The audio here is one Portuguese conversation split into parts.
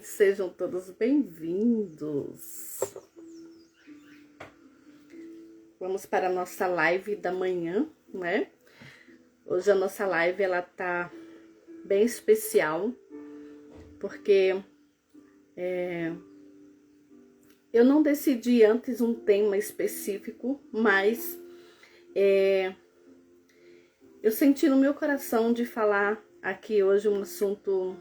gente, sejam todos bem-vindos. Vamos para a nossa live da manhã, né? Hoje a nossa live, ela tá bem especial, porque eu não decidi antes um tema específico, mas eu senti no meu coração de falar aqui hoje um assunto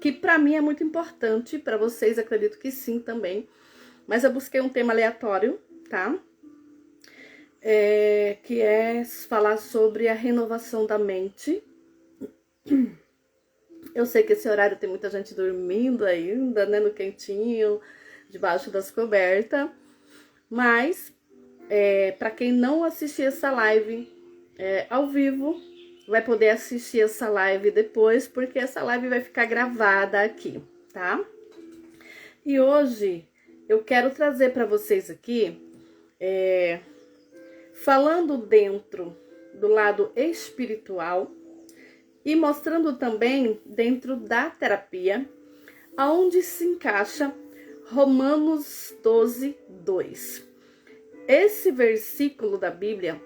que para mim é muito importante, para vocês acredito que sim também, mas eu busquei um tema aleatório, tá? Que é falar sobre a renovação da mente. Eu sei que esse horário tem muita gente dormindo ainda, né, no quentinho, debaixo das cobertas, mas para quem não assistir essa live ao vivo, vai poder assistir essa live depois, porque essa live vai ficar gravada aqui, tá? E hoje eu quero trazer para vocês aqui, falando dentro do lado espiritual e mostrando também dentro da terapia, aonde se encaixa Romanos 12, 2. Esse versículo da Bíblia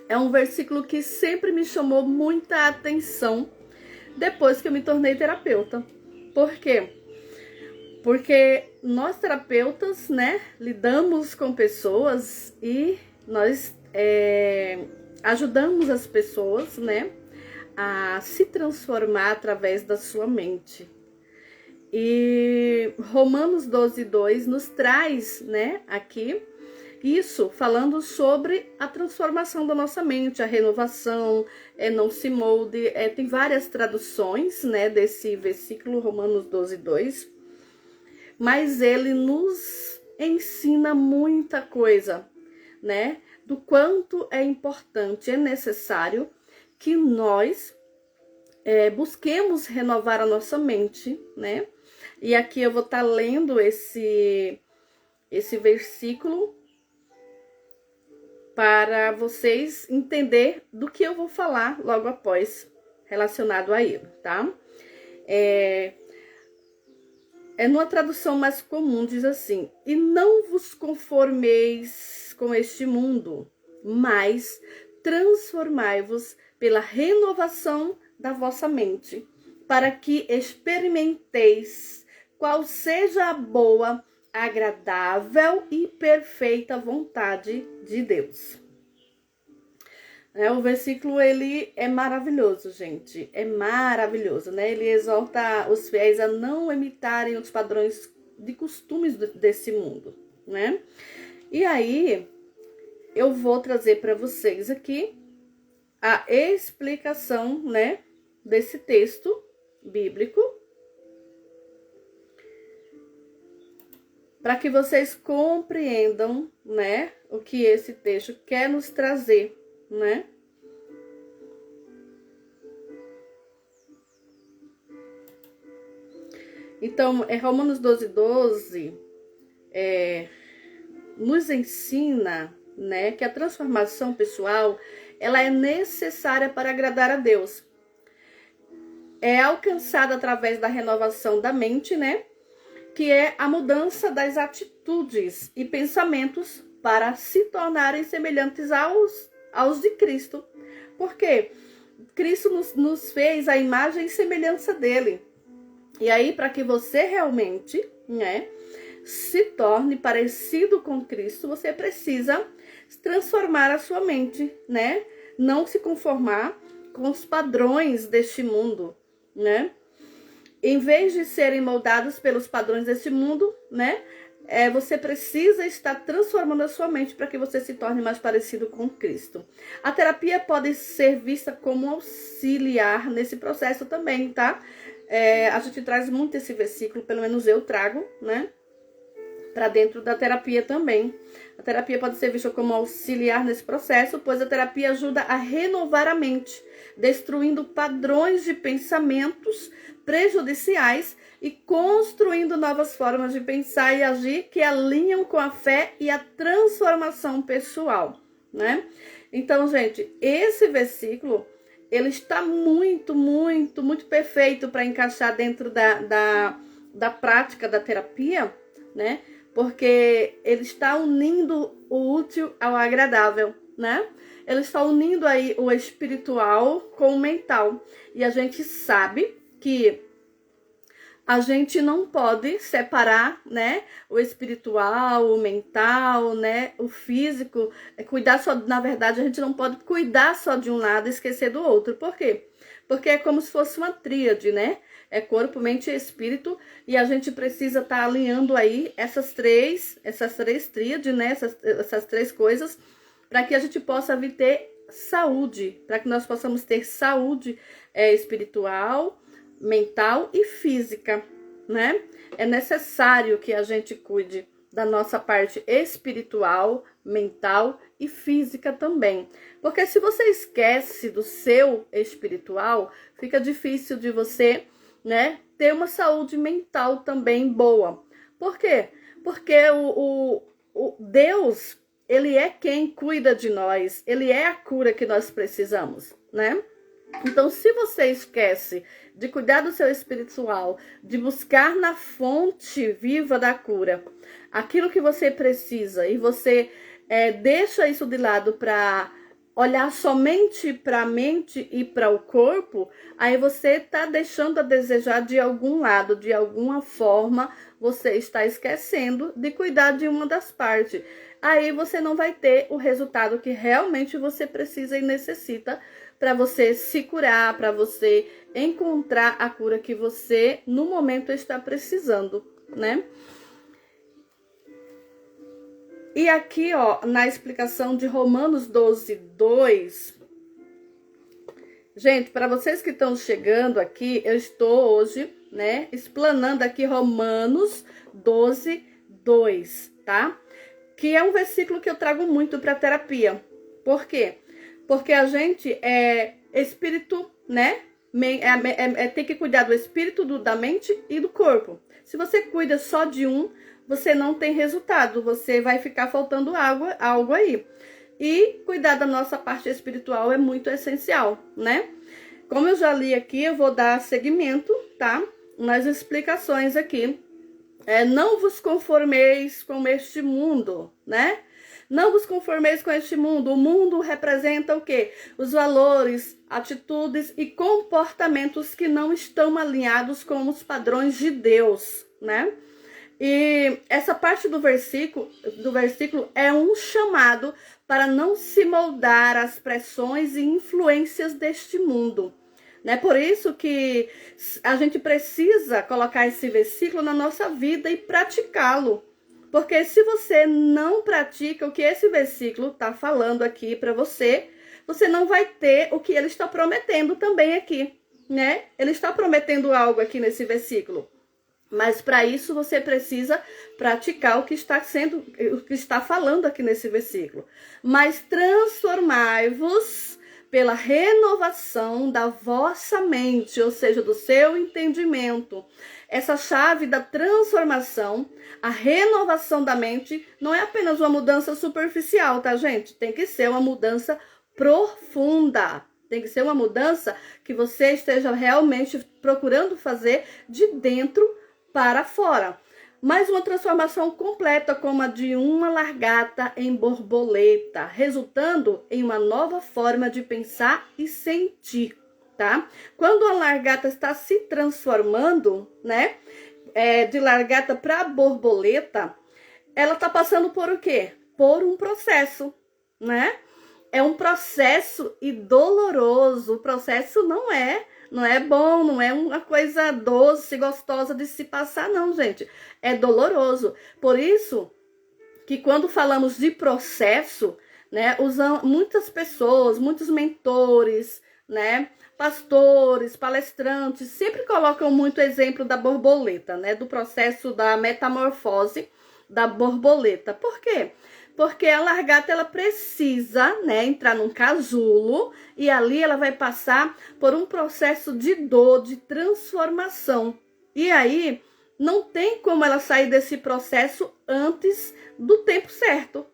é um versículo que sempre me chamou muita atenção depois que eu me tornei terapeuta. Por quê? Porque nós terapeutas, né, lidamos com pessoas e nós ajudamos as pessoas, né, a se transformar através da sua mente. E Romanos 12, 2 nos traz, né, aqui, isso falando sobre a transformação da nossa mente, a renovação, não se molde, tem várias traduções, né, desse versículo, Romanos 12, 2, mas ele nos ensina muita coisa, né, do quanto é importante, é necessário que nós busquemos renovar a nossa mente, né, e aqui eu vou estar lendo esse versículo para vocês entenderem do que eu vou falar logo após, relacionado a ele, tá? Numa tradução mais comum, diz assim: e não vos conformeis com este mundo, mas transformai-vos pela renovação da vossa mente, para que experimenteis qual seja a boa, agradável e perfeita vontade de Deus. O versículo, ele é maravilhoso, gente, é maravilhoso, né? Ele exorta os fiéis a não imitarem os padrões de costumes desse mundo, né? E aí, eu vou trazer para vocês aqui a explicação, né, desse texto bíblico, para que vocês compreendam, né, o que esse texto quer nos trazer, né? Então, Romanos 12, 12 nos ensina, né, que a transformação pessoal, ela é necessária para agradar a Deus. É alcançada através da renovação da mente, né? Que é a mudança das atitudes e pensamentos para se tornarem semelhantes aos de Cristo. Porque Cristo nos fez a imagem e semelhança dele. E aí, para que você realmente, né, se torne parecido com Cristo, você precisa transformar a sua mente, né? Não se conformar com os padrões deste mundo, né? Em vez de serem moldados pelos padrões deste mundo, né? Você precisa estar transformando a sua mente para que você se torne mais parecido com Cristo. A terapia pode ser vista como auxiliar nesse processo também, tá? A gente traz muito esse versículo, pelo menos eu trago, né, para dentro da terapia também. A terapia pode ser vista como auxiliar nesse processo, pois a terapia ajuda a renovar a mente, destruindo padrões de pensamentos prejudiciais e construindo novas formas de pensar e agir que alinham com a fé e a transformação pessoal, né? Então, gente, esse versículo ele está muito, muito, muito perfeito para encaixar dentro da prática da terapia, né? Porque ele está unindo o útil ao agradável, né? Ele está unindo aí o espiritual com o mental. E a gente sabe que a gente não pode separar, né, o espiritual, o mental, né, o físico, cuidar só, na verdade, a gente não pode cuidar só de um lado e esquecer do outro. Por quê? Porque é como se fosse uma tríade, né? É corpo, mente e espírito, e a gente precisa estar alinhando aí essas três tríades, né, essas três coisas, para que a gente possa vir ter saúde, para que nós possamos ter saúde espiritual, mental e física, né? É necessário que a gente cuide da nossa parte espiritual, mental e física também. Porque se você esquece do seu espiritual, fica difícil de você, né, ter uma saúde mental também boa. Por quê? Porque o Deus, ele é quem cuida de nós, ele é a cura que nós precisamos, né? Então, se você esquece de cuidar do seu espiritual, de buscar na fonte viva da cura aquilo que você precisa, e você deixa isso de lado para olhar somente para a mente e para o corpo, aí você está deixando a desejar de algum lado, de alguma forma, você está esquecendo de cuidar de uma das partes. Aí você não vai ter o resultado que realmente você precisa e necessita para você se curar, para você encontrar a cura que você no momento está precisando, né? E aqui, ó, na explicação de Romanos 12:2, gente, para vocês que estão chegando aqui, eu estou hoje, né, explanando aqui Romanos 12:2, tá? Que é um versículo que eu trago muito para terapia. Por quê? Porque a gente é espírito, né? Tem que cuidar do espírito, da mente e do corpo. Se você cuida só de um, você não tem resultado. Você vai ficar faltando algo aí. E cuidar da nossa parte espiritual é muito essencial, né? Como eu já li aqui, eu vou dar seguimento, tá? Nas explicações aqui. Não vos conformeis com este mundo, né? Não vos conformeis com este mundo. O mundo representa o quê? Os valores, atitudes e comportamentos que não estão alinhados com os padrões de Deus, né? E essa parte do versículo é um chamado para não se moldar às pressões e influências deste mundo. Né? Por isso que a gente precisa colocar esse versículo na nossa vida e praticá-lo. Porque se você não pratica o que esse versículo está falando aqui para você, você não vai ter o que ele está prometendo também aqui, né? Ele está prometendo algo aqui nesse versículo. Mas para isso você precisa praticar o que está falando aqui nesse versículo. Mas transformai-vos pela renovação da vossa mente, ou seja, do seu entendimento. Essa chave da transformação, a renovação da mente, não é apenas uma mudança superficial, tá, gente? Tem que ser uma mudança profunda. Tem que ser uma mudança que você esteja realmente procurando fazer de dentro para fora. Mas uma transformação completa como a de uma largata em borboleta, resultando em uma nova forma de pensar e sentir, tá? Quando a largata está se transformando, né, de largata para borboleta, ela está passando por o quê? Por um processo, né? É um processo e doloroso. O processo não é bom, não é uma coisa doce, gostosa de se passar, não, gente. É doloroso. Por isso que quando falamos de processo, né, usam muitas pessoas, muitos mentores, né, pastores, palestrantes, sempre colocam muito exemplo da borboleta, né, do processo da metamorfose da borboleta. Por quê? Porque a largata, ela precisa, né, entrar num casulo e ali ela vai passar por um processo de dor, de transformação. E aí, não tem como ela sair desse processo antes do tempo certo.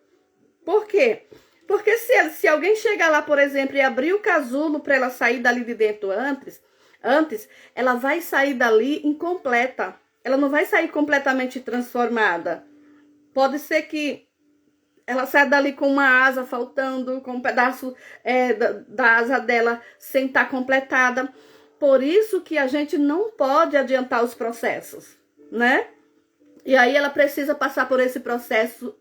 Por quê? Porque se alguém chegar lá, por exemplo, e abrir o casulo para ela sair dali de dentro antes, ela vai sair dali incompleta. Ela não vai sair completamente transformada. Pode ser que ela saia dali com uma asa faltando, com um pedaço da asa dela sem estar completada. Por isso que a gente não pode adiantar os processos, né? E aí ela precisa passar por esse processo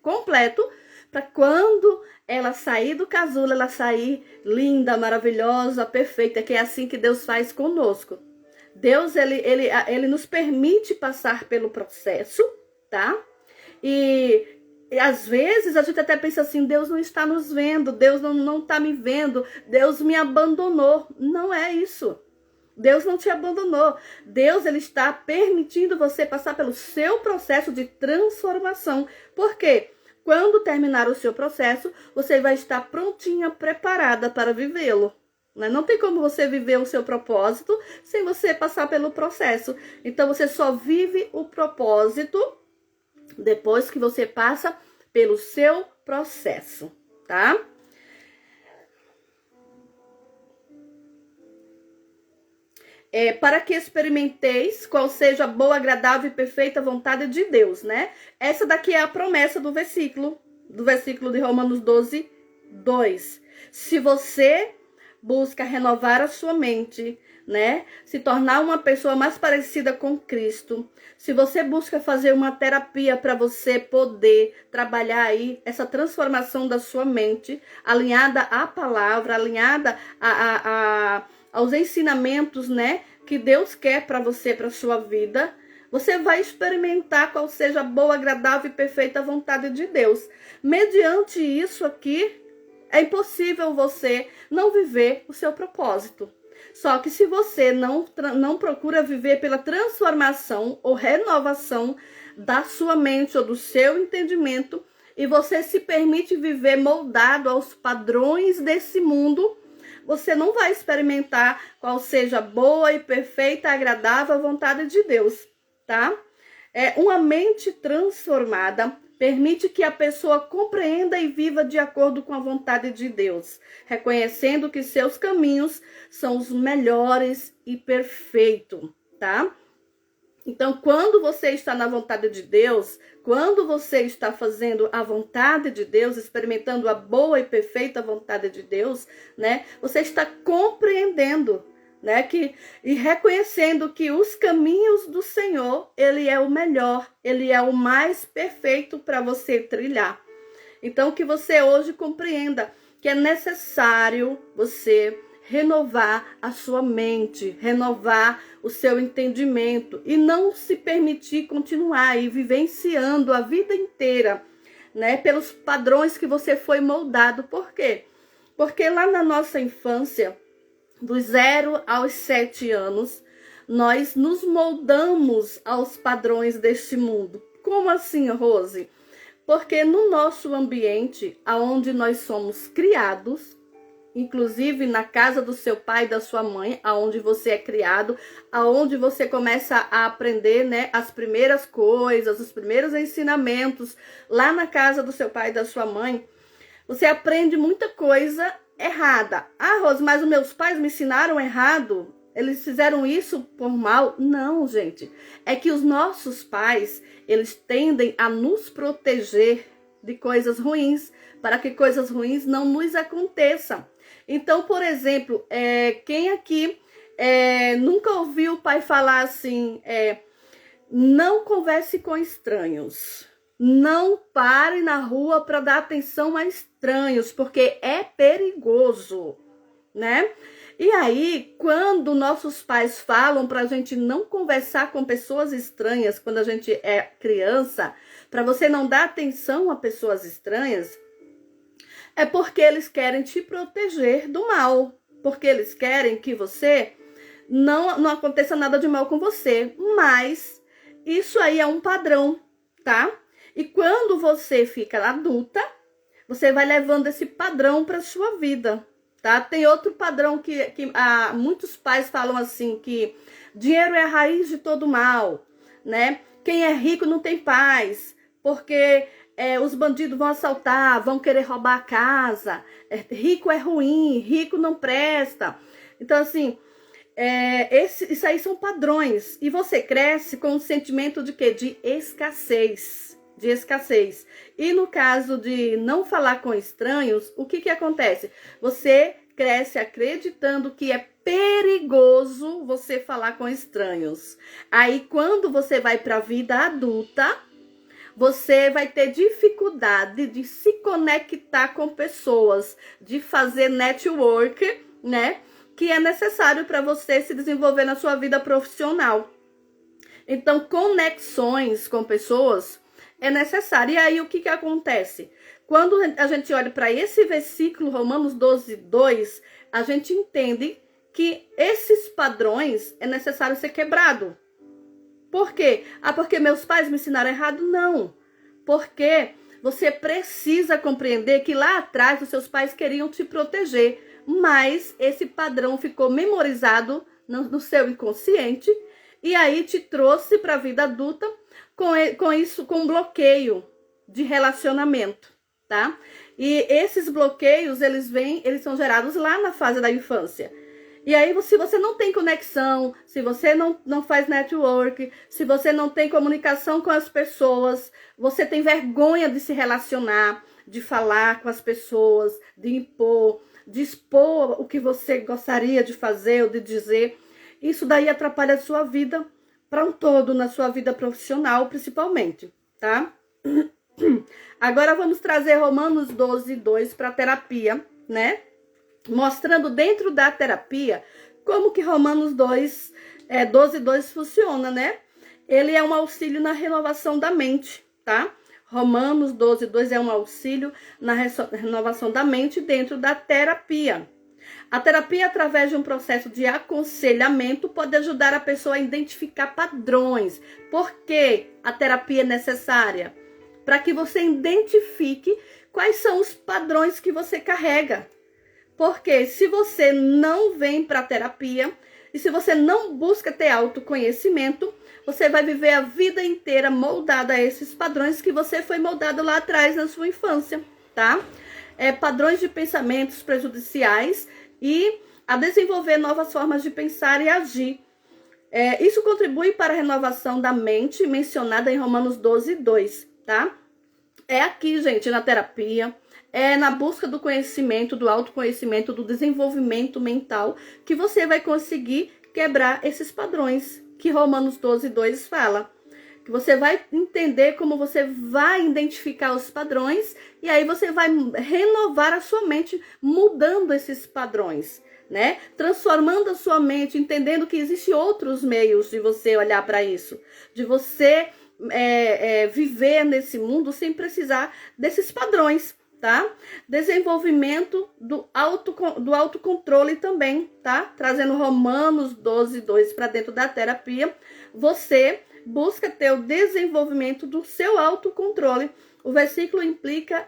completo, para quando ela sair do casulo, ela sair linda, maravilhosa, perfeita, que é assim que Deus faz conosco. Deus, ele nos permite passar pelo processo, tá? E às vezes a gente até pensa assim, Deus não está nos vendo, Deus não está me vendo, Deus me abandonou. Não é isso. Deus não te abandonou. Deus, ele está permitindo você passar pelo seu processo de transformação. Por quê? Quando terminar o seu processo, você vai estar prontinha, preparada para vivê-lo. Não tem como você viver o seu propósito sem você passar pelo processo. Então, você só vive o propósito depois que você passa pelo seu processo, tá? Para que experimenteis qual seja a boa, agradável e perfeita vontade de Deus, né? Essa daqui é a promessa do versículo de Romanos 12, 2. Se você busca renovar a sua mente, né? Se tornar uma pessoa mais parecida com Cristo, se você busca fazer uma terapia para você poder trabalhar aí essa transformação da sua mente, alinhada à palavra, alinhada aos ensinamentos, né, que Deus quer para você, para sua vida, você vai experimentar qual seja a boa, agradável e perfeita vontade de Deus. Mediante isso aqui, é impossível você não viver o seu propósito. Só que se você não procura viver pela transformação ou renovação da sua mente ou do seu entendimento, e você se permite viver moldado aos padrões desse mundo, você não vai experimentar qual seja a boa e perfeita, agradável a vontade de Deus, tá? Uma mente transformada permite que a pessoa compreenda e viva de acordo com a vontade de Deus, reconhecendo que seus caminhos são os melhores e perfeitos, tá? Então, quando você está na vontade de Deus, quando você está fazendo a vontade de Deus, experimentando a boa e perfeita vontade de Deus, né? Você está compreendendo, né? E reconhecendo que os caminhos do Senhor, ele é o melhor, ele é o mais perfeito para você trilhar. Então, que você hoje compreenda que é necessário você renovar a sua mente, renovar o seu entendimento e não se permitir continuar aí vivenciando a vida inteira, né, pelos padrões que você foi moldado. Por quê? Porque lá na nossa infância, dos 0 aos 7 anos, nós nos moldamos aos padrões deste mundo. Como assim, Rose? Porque no nosso ambiente, aonde nós somos criados, inclusive na casa do seu pai e da sua mãe, aonde você é criado, aonde você começa a aprender, né, as primeiras coisas, os primeiros ensinamentos, lá na casa do seu pai e da sua mãe, você aprende muita coisa errada. Ah, Rose, mas os meus pais me ensinaram errado? Eles fizeram isso por mal? Não, gente. É que os nossos pais, eles tendem a nos proteger de coisas ruins, para que coisas ruins não nos aconteçam. Então, por exemplo, quem aqui nunca ouviu o pai falar assim, não converse com estranhos, não pare na rua para dar atenção a estranhos, porque é perigoso, né? E aí, quando nossos pais falam para a gente não conversar com pessoas estranhas, quando a gente é criança, para você não dar atenção a pessoas estranhas, é porque eles querem te proteger do mal, porque eles querem que você não aconteça nada de mal com você, mas isso aí é um padrão, tá? E quando você fica adulta, você vai levando esse padrão para sua vida, tá? Tem outro padrão que muitos pais falam assim, que dinheiro é a raiz de todo mal, né? Quem é rico não tem paz, porque os bandidos vão assaltar, vão querer roubar a casa, rico é ruim, rico não presta. Então, assim, isso aí são padrões. E você cresce com um sentimento de quê? De escassez. De escassez. E no caso de não falar com estranhos, o que acontece? Você cresce acreditando que é perigoso você falar com estranhos. Aí, quando você vai para a vida adulta, você vai ter dificuldade de se conectar com pessoas, de fazer network, né? Que é necessário para você se desenvolver na sua vida profissional. Então, conexões com pessoas é necessário. E aí, o que acontece? Quando a gente olha para esse versículo, Romanos 12, 2, a gente entende que esses padrões é necessário ser quebrado. Por quê? Porque meus pais me ensinaram errado? Não. Porque você precisa compreender que lá atrás os seus pais queriam te proteger, mas esse padrão ficou memorizado no seu inconsciente e aí te trouxe para a vida adulta com isso, com um bloqueio de relacionamento, tá? E esses bloqueios, eles são gerados lá na fase da infância. E aí, se você não tem conexão, se você não faz network, se você não tem comunicação com as pessoas, você tem vergonha de se relacionar, de falar com as pessoas, de impor, de expor o que você gostaria de fazer ou de dizer, isso daí atrapalha a sua vida para um todo, na sua vida profissional, principalmente, tá? Agora vamos trazer Romanos 12, 2 para a terapia, né? Mostrando dentro da terapia como que Romanos 12, 2 funciona, né? Ele é um auxílio na renovação da mente, tá? Romanos 12, 2 é um auxílio na renovação da mente dentro da terapia. A terapia, através de um processo de aconselhamento, pode ajudar a pessoa a identificar padrões. Por que a terapia é necessária? Para que você identifique quais são os padrões que você carrega. Porque se você não vem para a terapia e se você não busca ter autoconhecimento, você vai viver a vida inteira moldada a esses padrões que você foi moldado lá atrás na sua infância, tá? Padrões de pensamentos prejudiciais e a desenvolver novas formas de pensar e agir. Isso contribui para a renovação da mente, mencionada em Romanos 12, 2, tá? É aqui, gente, na terapia, na busca do conhecimento, do autoconhecimento, do desenvolvimento mental, que você vai conseguir quebrar esses padrões que Romanos 12, 2 fala. Que você vai entender como você vai identificar os padrões e aí você vai renovar a sua mente mudando esses padrões, né? Transformando a sua mente, entendendo que existem outros meios de você olhar para isso, de você viver nesse mundo sem precisar desses padrões, tá? Desenvolvimento do autocontrole também, tá? Trazendo Romanos 12, 2 para dentro da terapia, você busca ter o desenvolvimento do seu autocontrole. O versículo implica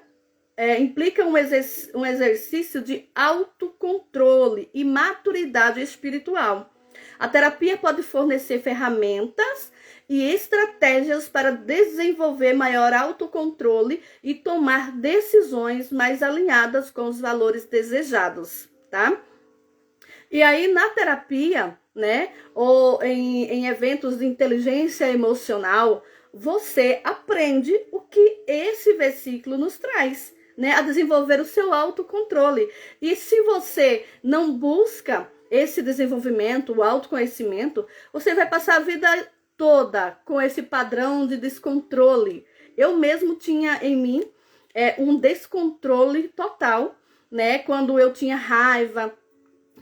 um exercício de autocontrole e maturidade espiritual. A terapia pode fornecer ferramentas e estratégias para desenvolver maior autocontrole e tomar decisões mais alinhadas com os valores desejados, tá? E aí, na terapia, né, ou em eventos de inteligência emocional, você aprende o que esse versículo nos traz, né, a desenvolver o seu autocontrole. E se você não busca esse desenvolvimento, o autoconhecimento, você vai passar a vida toda com esse padrão de descontrole. Eu mesmo tinha em mim um descontrole total, né, quando eu tinha raiva,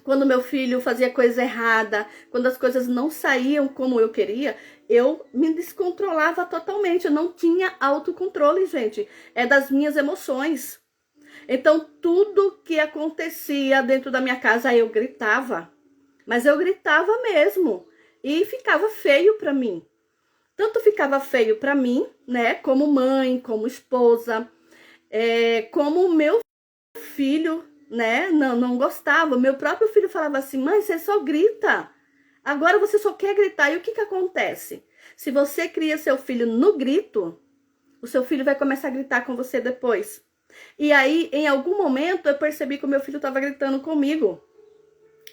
quando meu filho fazia coisa errada, quando as coisas não saíam como eu queria, eu me descontrolava totalmente. Eu não tinha autocontrole, gente. É das minhas emoções. Então, tudo que acontecia dentro da minha casa, eu gritava. Mas eu gritava mesmo. E ficava feio para mim. Tanto ficava feio para mim, né? Como mãe, como esposa, como o meu filho, né, não gostava. Meu próprio filho falava assim: mãe, você só grita, agora você só quer gritar. E o que acontece? Se você cria seu filho no grito, O seu filho vai começar a gritar com você depois. E aí, em algum momento, eu percebi que o meu filho estava gritando comigo.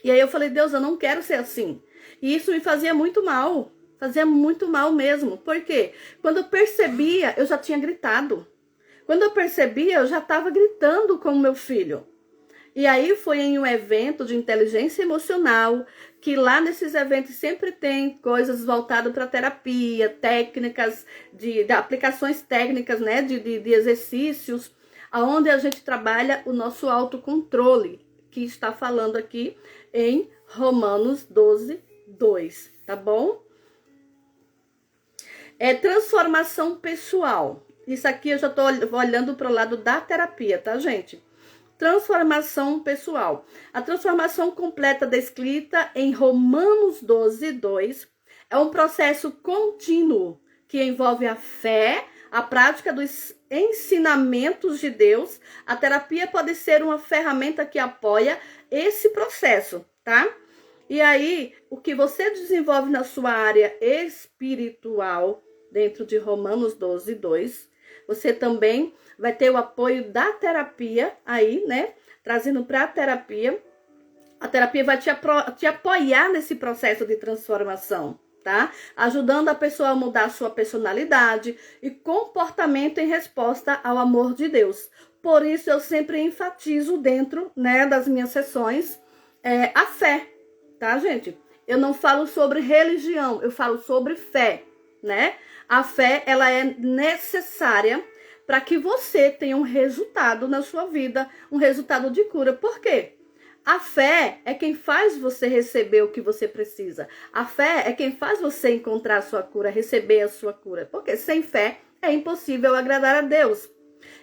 E aí eu falei, Deus, eu não quero ser assim. E isso me fazia muito mal. Fazia muito mal mesmo. Por quê? Quando eu percebia, eu já tinha gritado. Quando eu percebia, eu já estava gritando com o meu filho. E aí foi em um evento de inteligência emocional, que lá nesses eventos sempre tem coisas voltadas para terapia, técnicas, de aplicações técnicas, né, de exercícios, onde a gente trabalha o nosso autocontrole, que está falando aqui em Romanos 12, 2, tá bom? É transformação pessoal. Isso aqui eu já estou olhando para o lado da terapia, tá, gente? Transformação pessoal. A transformação completa descrita em Romanos 12, 2 é um processo contínuo que envolve a fé, a prática dos ensinamentos de Deus. A terapia pode ser uma ferramenta que apoia esse processo, tá? E aí, o que você desenvolve na sua área espiritual, dentro de Romanos 12, 2, você também vai ter o apoio da terapia aí, né? Trazendo para a terapia. A terapia vai te apoiar nesse processo de transformação, tá? Ajudando a pessoa a mudar a sua personalidade e comportamento em resposta ao amor de Deus. Por isso, eu sempre enfatizo dentro, né, das minhas sessões a fé, tá, gente? Eu não falo sobre religião, eu falo sobre fé, né? A fé, ela é necessária para que você tenha um resultado na sua vida, um resultado de cura. Por quê? A fé é quem faz você receber o que você precisa. A fé é quem faz você encontrar a sua cura, receber a sua cura. Porque sem fé é impossível agradar a Deus.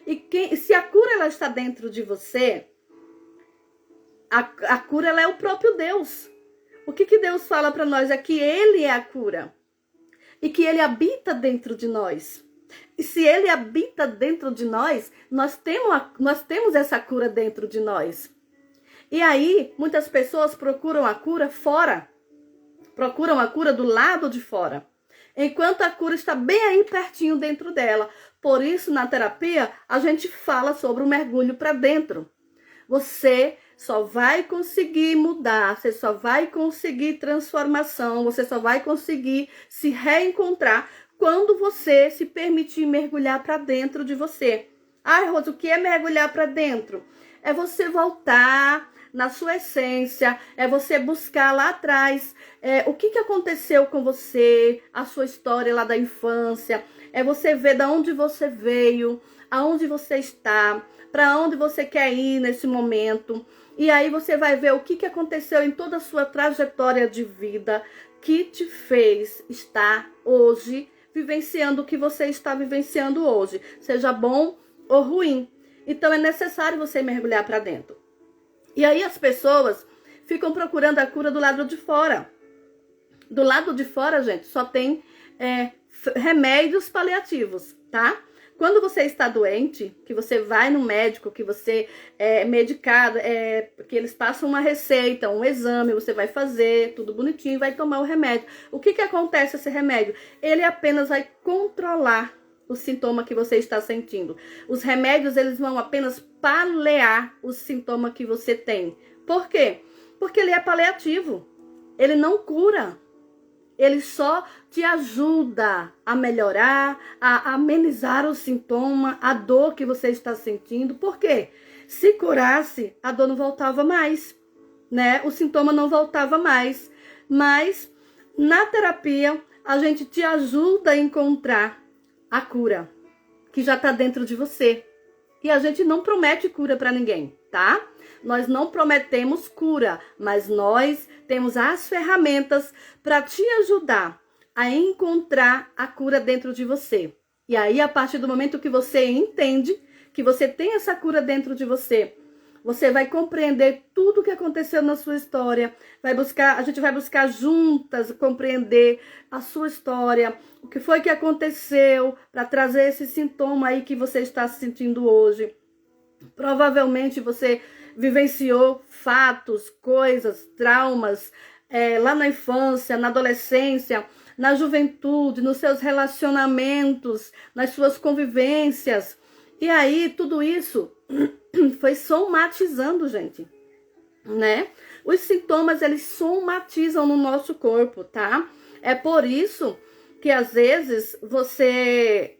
E se a cura ela está dentro de você, a cura ela é o próprio Deus. O que Deus fala para nós é que Ele é a cura. E que Ele habita dentro de nós. E se Ele habita dentro de nós, nós temos essa cura dentro de nós. E aí, muitas pessoas procuram a cura fora. Procuram a cura do lado de fora. Enquanto a cura está bem aí pertinho dentro dela. Por isso, na terapia, a gente fala sobre o mergulho para dentro. Você só vai conseguir mudar, você só vai conseguir transformação, você só vai conseguir se reencontrar quando você se permitir mergulhar para dentro de você. Ai, Rosa, o que é mergulhar para dentro? É você voltar na sua essência, é você buscar lá atrás o que aconteceu com você, a sua história lá da infância, é você ver de onde você veio, aonde você está, para onde você quer ir nesse momento. E aí você vai ver o que aconteceu em toda a sua trajetória de vida que te fez estar hoje vivenciando o que você está vivenciando hoje, seja bom ou ruim. Então é necessário você mergulhar para dentro. E aí as pessoas ficam procurando a cura do lado de fora. Do lado de fora, gente, só tem remédios paliativos, tá? Quando você está doente, que você vai no médico, que você é medicado, que eles passam uma receita, um exame, você vai fazer, tudo bonitinho, vai tomar o remédio. O que acontece esse remédio? Ele apenas vai controlar o sintoma que você está sentindo. Os remédios, eles vão apenas paliar o sintoma que você tem. Por quê? Porque ele é paliativo. Ele não cura. Ele só te ajuda a melhorar, a amenizar o sintoma, a dor que você está sentindo. Por quê? Se curasse, a dor não voltava mais, né? O sintoma não voltava mais. Mas na terapia, a gente te ajuda a encontrar a cura que já está dentro de você. E a gente não promete cura para ninguém, tá? Nós não prometemos cura, mas nós temos as ferramentas para te ajudar a encontrar a cura dentro de você. E aí, a partir do momento que você entende que você tem essa cura dentro de você, você vai compreender tudo o que aconteceu na sua história. A gente vai buscar juntas compreender a sua história, o que foi que aconteceu para trazer esse sintoma aí que você está sentindo hoje. Provavelmente você vivenciou fatos, coisas, traumas lá na infância, na adolescência, na juventude, nos seus relacionamentos, nas suas convivências. E aí, tudo isso foi somatizando, gente, né? Os sintomas, eles somatizam no nosso corpo, tá? É por isso que, às vezes, você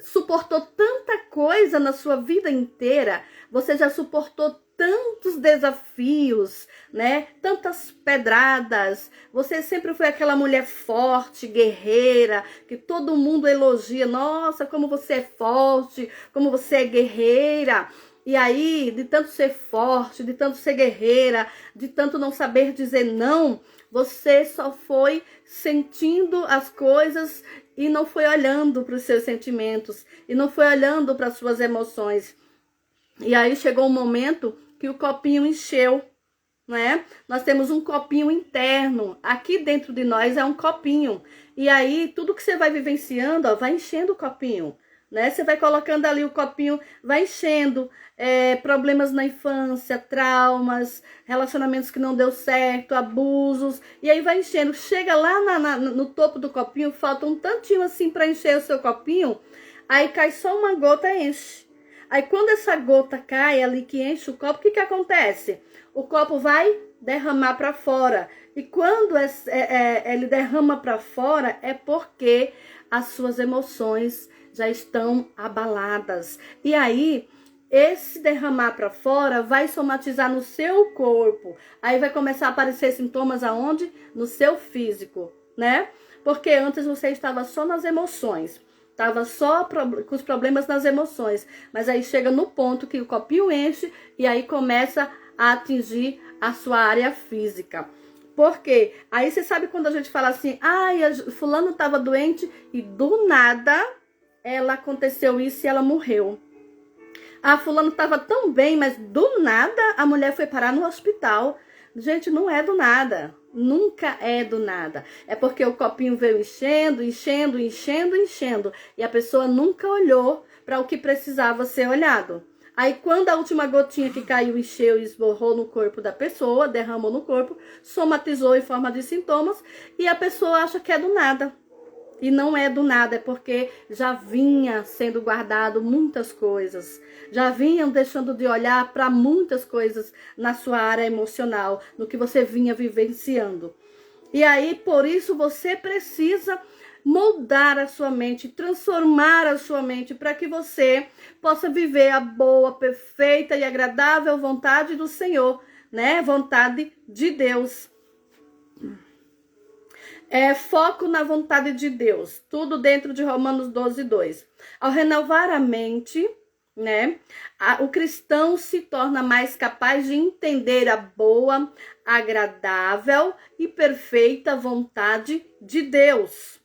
suportou tanta coisa na sua vida inteira, você já suportou tantos desafios, né? Tantas pedradas. Você sempre foi aquela mulher forte, guerreira, que todo mundo elogia. Nossa, como você é forte, como você é guerreira. E aí, de tanto ser forte, de tanto ser guerreira, de tanto não saber dizer não, você só foi sentindo as coisas e não foi olhando para os seus sentimentos, e não foi olhando para as suas emoções. E aí chegou um momento que o copinho encheu, né? Nós temos um copinho interno, aqui dentro de nós é um copinho. E aí tudo que você vai vivenciando, ó, vai enchendo o copinho, né? Você vai colocando ali o copinho, vai enchendo problemas na infância, traumas, relacionamentos que não deu certo, abusos, e aí vai enchendo. Chega lá no topo do copinho, falta um tantinho assim para encher o seu copinho, aí cai só uma gota e enche. Aí quando essa gota cai ali que enche o copo, o que acontece? O copo vai derramar para fora. E quando ele derrama para fora, é porque as suas emoções já estão abaladas. E aí, esse derramar para fora vai somatizar no seu corpo. Aí vai começar a aparecer sintomas aonde? No seu físico, né? Porque antes você estava só nas emoções. Estava só com os problemas nas emoções. Mas aí chega no ponto que o copinho enche e aí começa a atingir a sua área física. Por quê? Aí você sabe quando a gente fala assim, fulano estava doente e do nada ela aconteceu isso e ela morreu. Fulano estava tão bem, mas do nada a mulher foi parar no hospital. Gente, não é do nada. Nunca é do nada. É porque o copinho veio enchendo, enchendo, enchendo, enchendo. E a pessoa nunca olhou para o que precisava ser olhado. Aí quando a última gotinha que caiu, encheu e esborrou no corpo da pessoa, derramou no corpo, somatizou em forma de sintomas, e a pessoa acha que é do nada. E não é do nada, é porque já vinha sendo guardado muitas coisas. Já vinham deixando de olhar para muitas coisas na sua área emocional, no que você vinha vivenciando. E aí, por isso, você precisa moldar a sua mente, transformar a sua mente para que você possa viver a boa, perfeita e agradável vontade do Senhor, né? Vontade de Deus. Foco na vontade de Deus, tudo dentro de Romanos 12:2. Ao renovar a mente, né, o cristão se torna mais capaz de entender a boa, agradável e perfeita vontade de Deus.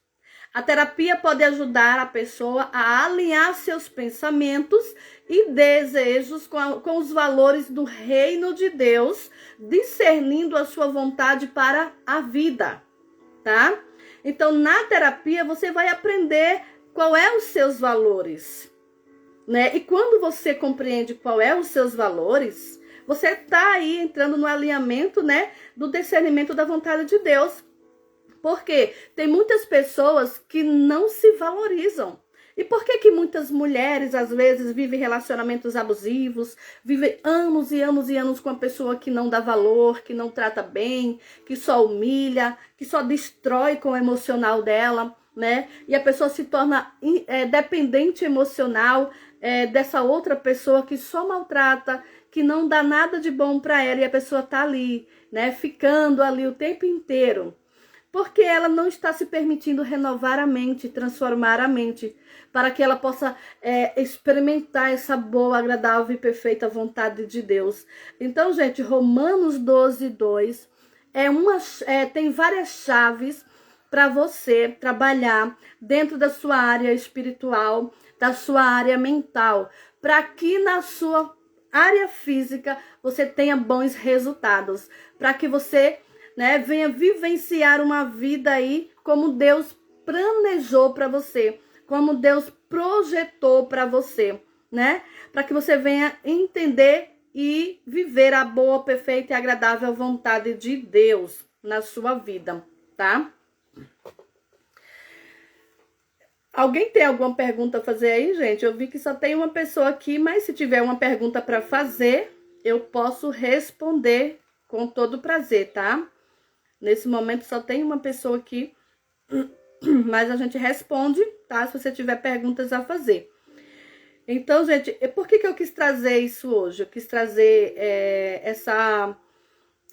A terapia pode ajudar a pessoa a alinhar seus pensamentos e desejos com os valores do reino de Deus, discernindo a sua vontade para a vida. Tá? Então, na terapia, você vai aprender qual é os seus valores, né? E quando você compreende qual é os seus valores, você tá aí entrando no alinhamento, né, do discernimento da vontade de Deus. Porque tem muitas pessoas que não se valorizam. E por que muitas mulheres, às vezes, vivem relacionamentos abusivos, vivem anos e anos e anos com uma pessoa que não dá valor, que não trata bem, que só humilha, que só destrói com o emocional dela, né? E a pessoa se torna dependente emocional dessa outra pessoa que só maltrata, que não dá nada de bom para ela, e a pessoa tá ali, né? Ficando ali o tempo inteiro. Porque ela não está se permitindo renovar a mente, transformar a mente, para que ela possa experimentar essa boa, agradável e perfeita vontade de Deus. Então, gente, Romanos 12:2 tem várias chaves para você trabalhar dentro da sua área espiritual, da sua área mental, para que na sua área física você tenha bons resultados, para que você, né, venha vivenciar uma vida aí como Deus planejou para você, como Deus projetou para você, né? Para que você venha entender e viver a boa, perfeita e agradável vontade de Deus na sua vida, tá? Alguém tem alguma pergunta a fazer aí, gente? Eu vi que só tem uma pessoa aqui, mas se tiver uma pergunta para fazer, eu posso responder com todo prazer, tá? Nesse momento só tem uma pessoa aqui, mas a gente responde, tá? Se você tiver perguntas a fazer. Então, gente, por que eu quis trazer isso hoje? Eu quis trazer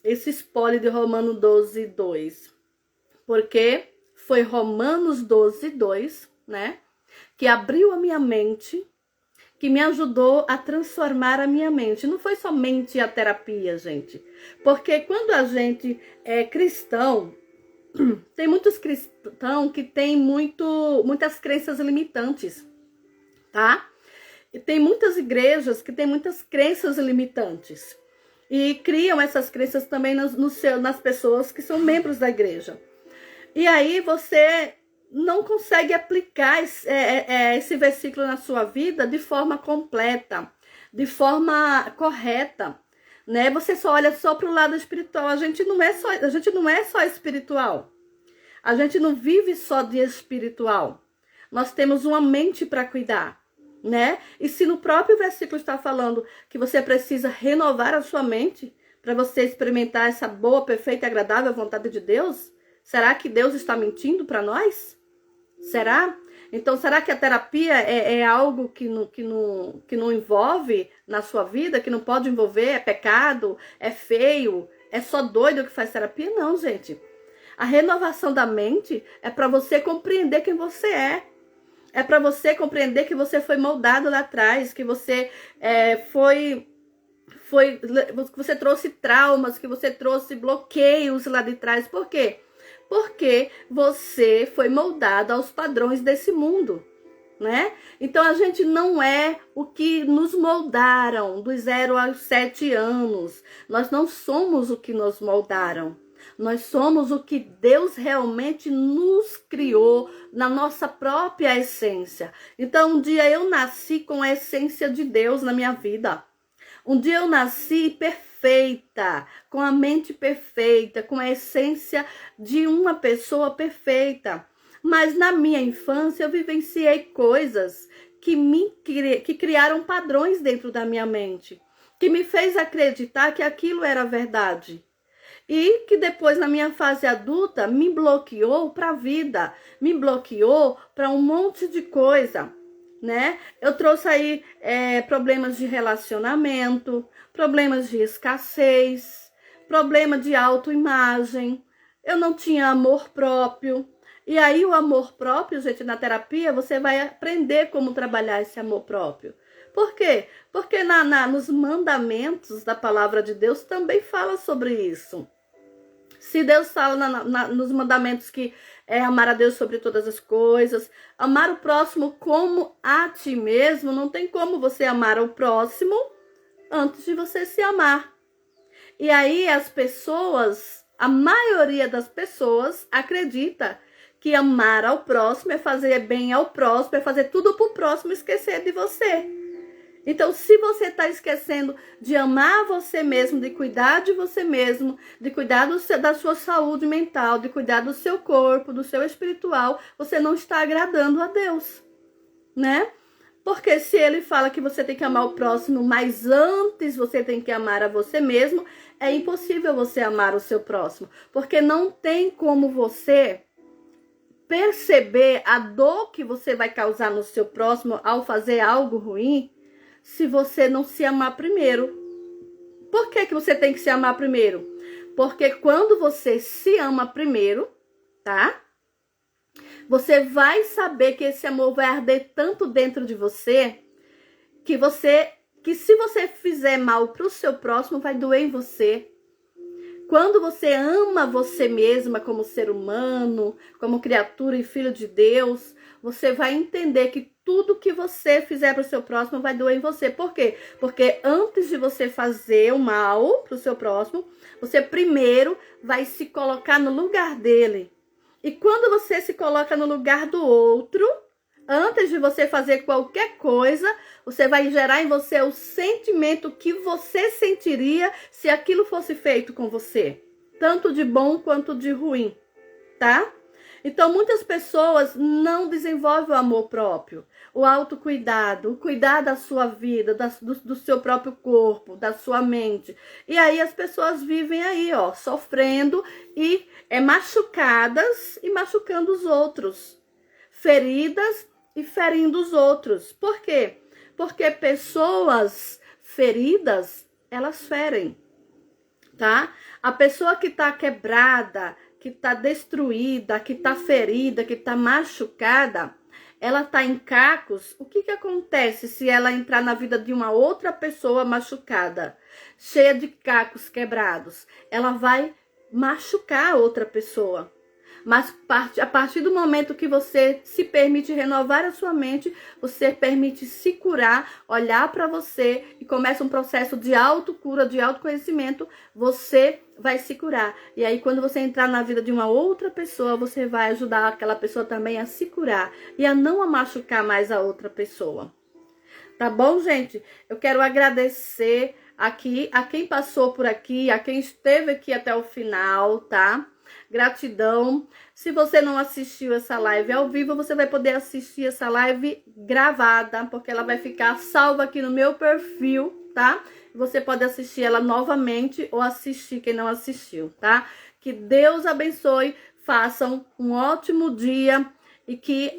esse spoiler de Romanos 12, 2. Porque foi Romanos 12, 2, né? Que abriu a minha mente, que me ajudou a transformar a minha mente. Não foi somente a terapia, gente. Porque quando a gente é cristão, tem muitos cristãos que têm muitas crenças limitantes, tá? E tem muitas igrejas que têm muitas crenças limitantes. E criam essas crenças também nas pessoas que são membros da igreja. E aí você não consegue aplicar esse versículo na sua vida de forma completa, de forma correta, né? Você só olha só para o lado espiritual. A gente não é só espiritual. A gente não vive só de espiritual. Nós temos uma mente para cuidar, né? E se no próprio versículo está falando que você precisa renovar a sua mente para você experimentar essa boa, perfeita e agradável vontade de Deus, será que Deus está mentindo para nós? Será? Então, será que a terapia é algo que não envolve na sua vida, que não pode envolver? É pecado? É feio? É só doido que faz terapia? Não, gente. A renovação da mente é para você compreender quem você é. É para você compreender que você foi moldado lá atrás, que você que você trouxe traumas, que você trouxe bloqueios lá de trás. Por quê? Porque você foi moldado aos padrões desse mundo, né? Então a gente não é o que nos moldaram dos 0 aos 7 anos. Nós não somos o que nos moldaram. Nós somos o que Deus realmente nos criou na nossa própria essência. Então um dia eu nasci com a essência de Deus na minha vida. Um dia eu nasci perfeita, com a mente perfeita, com a essência de uma pessoa perfeita. Mas na minha infância eu vivenciei coisas que criaram padrões dentro da minha mente, que me fez acreditar que aquilo era verdade. E que depois, na minha fase adulta, me bloqueou para a vida, me bloqueou para um monte de coisa, né? Eu trouxe aí problemas de relacionamento, problemas de escassez, problema de autoimagem. Eu não tinha amor próprio. E aí o amor próprio, gente, na terapia, você vai aprender como trabalhar esse amor próprio. Por quê? Porque nos mandamentos da palavra de Deus também fala sobre isso. Se Deus fala nos mandamentos que é amar a Deus sobre todas as coisas, amar o próximo como a ti mesmo, não tem como você amar o próximo antes de você se amar. E aí a maioria das pessoas acredita que amar ao próximo é fazer bem ao próximo, é fazer tudo pro próximo esquecer de você. Então, se você está esquecendo de amar você mesmo, de cuidar de você mesmo, de cuidar da sua saúde mental, de cuidar do seu corpo, do seu espiritual, você não está agradando a Deus, né? Porque se ele fala que você tem que amar o próximo, mas antes você tem que amar a você mesmo, é impossível você amar o seu próximo. Porque não tem como você perceber a dor que você vai causar no seu próximo ao fazer algo ruim, se você não se amar primeiro. Por que você tem que se amar primeiro? Porque quando você se ama primeiro, tá? Você vai saber que esse amor vai arder tanto dentro de você, que se você fizer mal pro seu próximo, vai doer em você. Quando você ama você mesma como ser humano, como criatura e filho de Deus, você vai entender que tudo que você fizer para o seu próximo vai doer em você. Por quê? Porque antes de você fazer o mal para o seu próximo, você primeiro vai se colocar no lugar dele. E quando você se coloca no lugar do outro, antes de você fazer qualquer coisa, você vai gerar em você o sentimento que você sentiria se aquilo fosse feito com você. Tanto de bom quanto de ruim, tá? Então, muitas pessoas não desenvolvem o amor próprio, o autocuidado, o cuidar da sua vida, do seu próprio corpo, da sua mente. E aí as pessoas vivem aí, ó, sofrendo e machucadas e machucando os outros, feridas e ferindo os outros. Por quê? Porque pessoas feridas, elas ferem, tá? A pessoa que tá quebrada, que tá destruída, que tá ferida, que tá machucada, ela tá em cacos. O que que acontece se ela entrar na vida de uma outra pessoa machucada, cheia de cacos quebrados? Ela vai machucar a outra pessoa. Mas a partir do momento que você se permite renovar a sua mente, você permite se curar, olhar para você e começa um processo de autocura, de autoconhecimento, você vai se curar. E aí quando você entrar na vida de uma outra pessoa, você vai ajudar aquela pessoa também a se curar e a não machucar mais a outra pessoa. Tá bom, gente? Eu quero agradecer aqui a quem passou por aqui, a quem esteve aqui até o final, tá? Gratidão. Se você não assistiu essa live ao vivo, você vai poder assistir essa live gravada, porque ela vai ficar salva aqui no meu perfil, tá? Você pode assistir ela novamente ou assistir quem não assistiu, tá? Que Deus abençoe, façam um ótimo dia e que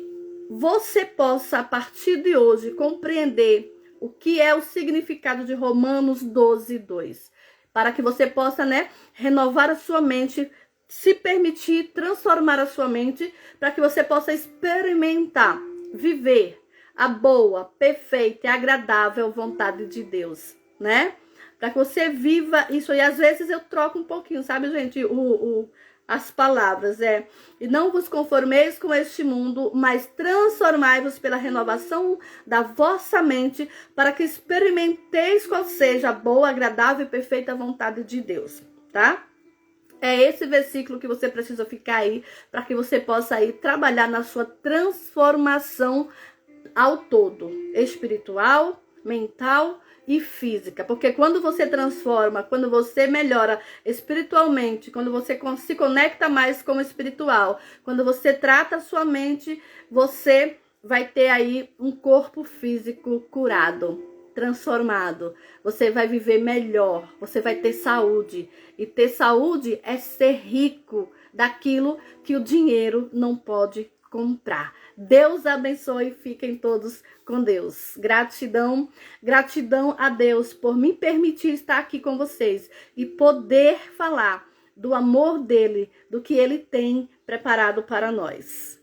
você possa, a partir de hoje, compreender o que é o significado de Romanos 12:2, para que você possa, renovar a sua mente, se permitir transformar a sua mente, para que você possa experimentar, viver a boa, perfeita e agradável vontade de Deus, né? Para que você viva isso. E às vezes eu troco um pouquinho, sabe, gente, as palavras, e não vos conformeis com este mundo, mas transformai-vos pela renovação da vossa mente, para que experimenteis qual seja a boa, agradável e perfeita vontade de Deus, tá? É esse versículo que você precisa ficar aí, para que você possa aí trabalhar na sua transformação ao todo, espiritual, mental e física. Porque quando você transforma, quando você melhora espiritualmente, quando você se conecta mais com o espiritual, quando você trata a sua mente, você vai ter aí um corpo físico curado, transformado. Você vai viver melhor, você vai ter saúde. E ter saúde é ser rico daquilo que o dinheiro não pode comprar. Deus abençoe, fiquem todos com Deus. Gratidão, gratidão a Deus por me permitir estar aqui com vocês e poder falar do amor dele, do que ele tem preparado para nós.